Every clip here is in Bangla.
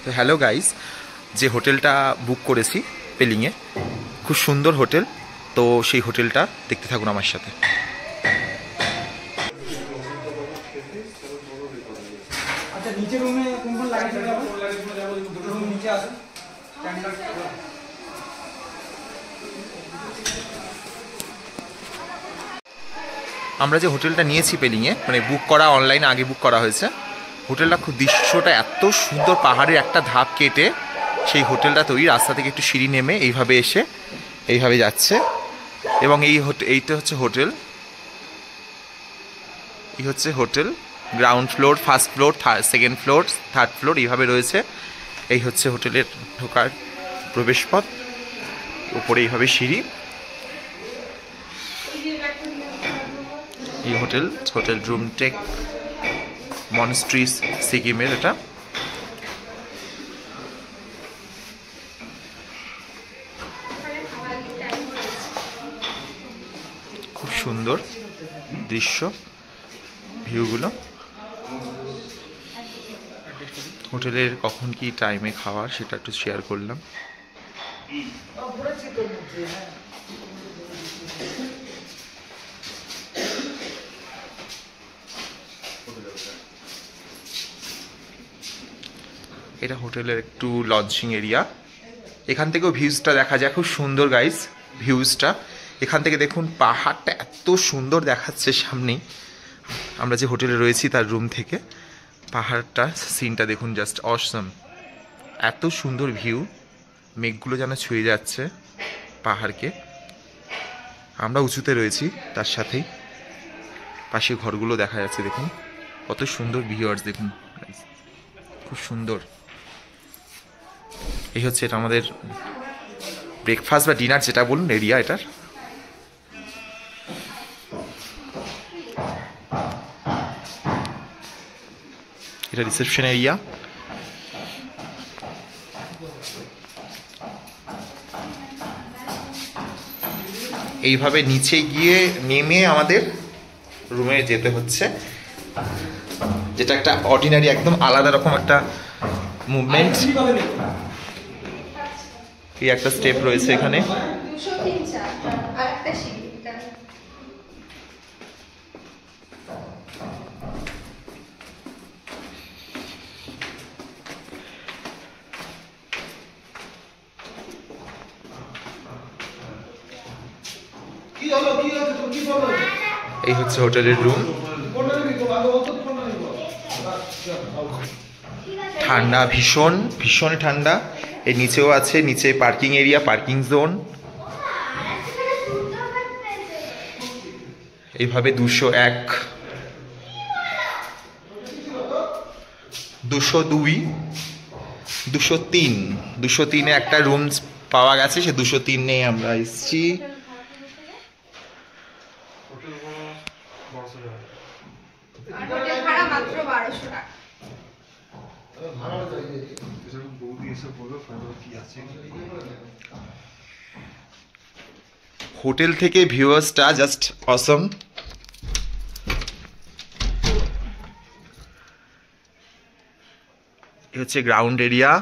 তো হ্যালো গাইস, যে হোটেলটা বুক করেছি পেলিংয়ে, খুব সুন্দর হোটেল। তো সেই হোটেলটা দেখতে থাকুন আমার সাথে। আমরা যে হোটেলটা নিয়েছি পেলিংয়ে, মানে বুক করা অনলাইনে আগে বুক করা হয়েছে। হোটেলটা খুব দৃশ্যটা এত সুন্দর, পাহাড়ের একটা ধাপ কেটে সেই হোটেলটা তৈরি, রাস্তা থেকে একটু সিঁড়ি নেমে এইভাবে এসে এইভাবে যাচ্ছে। এবং এইটা হচ্ছে হোটেল, এই হচ্ছে hotel. Ground floor, first floor, second floor, third floor এইভাবে রয়েছে। এই হচ্ছে হোটেলের ঢোকার প্রবেশপথ, উপরে এইভাবে সিঁড়ি। এই হোটেল রুম টেক মনস্ট্রি সিকিমের। এটা খুব সুন্দর দৃশ্য, ভিউগুলো। হোটেলের কখন কি টাইমে খাওয়ার সেটা একটু শেয়ার করলাম। এটা হোটেলের একটু লঞ্চিং এরিয়া। এখান থেকেও ভিউজটা দেখা যায়, খুব সুন্দর গাইস ভিউজটা। এখান থেকে দেখুন পাহাড়টা এত সুন্দর দেখাচ্ছে সামনেই। আমরা যে হোটেলে রয়েছি তার রুম থেকে পাহাড়টা সিনটা দেখুন, জাস্ট অসম। এত সুন্দর ভিউ, মেঘগুলো যেন ছুঁয়ে যাচ্ছে পাহাড়কে। আমরা উঁচুতে রয়েছি, তার সাথেই পাশে ঘরগুলো দেখা যাচ্ছে। দেখুন কত সুন্দর ভিউয়ার্স, দেখুন খুব সুন্দর। এই হচ্ছে এটা আমাদের ব্রেকফাস্ট বা ডিনার যেটা বলুন এরিয়া এটার। এটা রিসেপশন এরিয়া। এইভাবে নিচে গিয়ে নেমে আমাদের রুমে যেতে হচ্ছে, যেটা একটা অর্ডিনারি, একদম আলাদা রকম একটা মুভমেন্ট। এই একটা স্টেপ রয়েছে এখানে। এই হচ্ছে হোটেলের রুম। ঠান্ডা, ভীষণ ভীষণ ঠান্ডা। এর নিচেও আছে, নিচে পার্কিং এরিয়া, পার্কিং জোন। এইভাবে 201, 202, 203, 203-এ একটা রুম পাওয়া গেছে। সে 203-এ আমরা এসেছি। হোটেল থেকে ভিউয়ার্সটা জাস্ট অসম। এই হচ্ছে গ্রাউন্ড এরিয়া।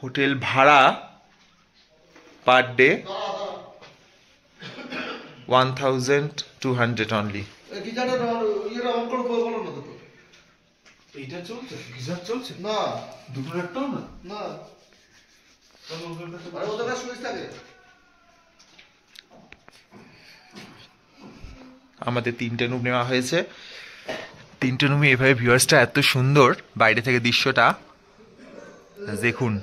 হোটেল ভাড়া পার ডে 1200 অনলি। এইটা চলছে, গিজার চলছে না, দুটোর একটাও না। না, আমাদের 3টে রুম নেওয়া হয়েছে। 3টে রুমে এভাবে ভিউয়ার্সটা এত সুন্দর, বাইরে থেকে দৃশ্যটা দেখুন।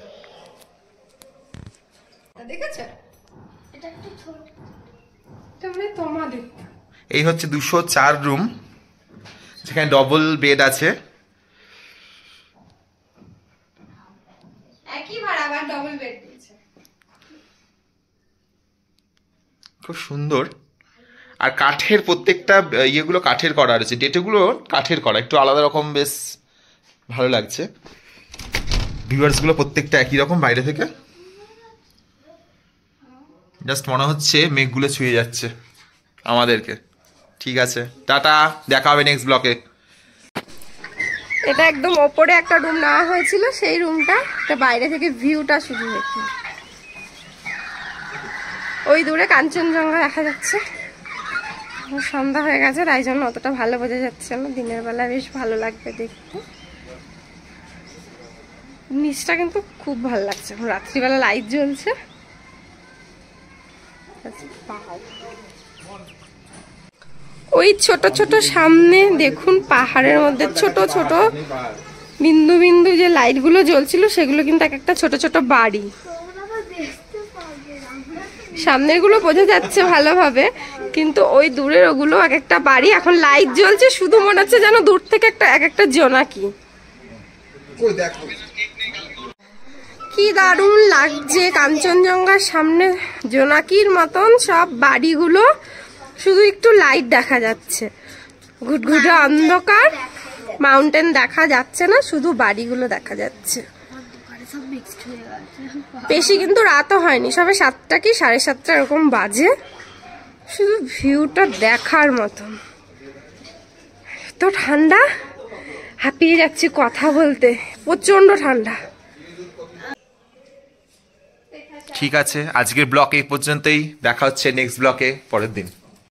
এই হচ্ছে 204 রুম, যেখানে ডবল বেড আছে। খুব সুন্দর। আর কাঠের প্রত্যেকটা ইয়েগুলো কাঠের করা রয়েছে, ডেটেগুলো কাঠের করা, একটু আলাদা রকম, বেশ ভালো লাগছে। ভিউয়ার্সগুলো প্রত্যেকটা একই রকম বাইরে থেকে। জাস্ট মনে হচ্ছে মেঘগুলো ছুঁয়ে যাচ্ছে আমাদেরকে। ঠিক আছে, টাটা, দেখা হবে নেক্সট ব্লকে। এটা একদম ওপরে একটা রুম নেওয়া হয়েছিল, সেই রুমটা বাইরে থেকে ভিউটা শুধু দেখুন। ওই দূরে কাঞ্চনজঙ্ঘা দেখা যাচ্ছে। সন্ধ্যা হয়ে গেছে তাই জন্য অতটা ভালো বোঝা যাচ্ছে না, দিনের বেলা বেশ ভালো লাগবে দেখতে। নিচটা কিন্তু খুব ভালো লাগছে, রাত্রিবেলা লাইট জ্বলছে। ওই ছোট ছোট সামনে দেখুন পাহাড়ের মধ্যে ছোট ছোট বিন্দু বিন্দু যে লাইটগুলো জ্বলছিল সেগুলো কিন্তু এক একটা ছোট ছোট বাড়ি। সামনের গুলো বোঝা যাচ্ছে ভালোভাবে, কিন্তু ওই দূরের ওগুলো এক একটা বাড়ি। এখন লাইট জ্বলছে, শুধু মনে হচ্ছে যেন দূর থেকে একটা এক একটা জোনাকি। কি দারুণ লাগছে কাঞ্চনজঙ্ঘার সামনে, জোনাকির মতন সব বাড়িগুলো, শুধু একটু লাইট দেখা যাচ্ছে। ঘুটঘুটে অন্ধকার, মাউন্টেন দেখা যাচ্ছে না, শুধু বাড়িগুলো দেখা যাচ্ছে। বেশি কিন্তু রাতও হয়নি, সবে 7টা কি 7:30 এরকম বাজে। শুধু ভিউটা দেখার মতন। তো ঠান্ডা, হাঁপিয়ে যাচ্ছি কথা বলতে, প্রচন্ড ঠান্ডা। ঠিক আছে, আজকের ব্লগ এই পর্যন্তই, দেখা হচ্ছে নেক্সট ব্লকে পরের দিন।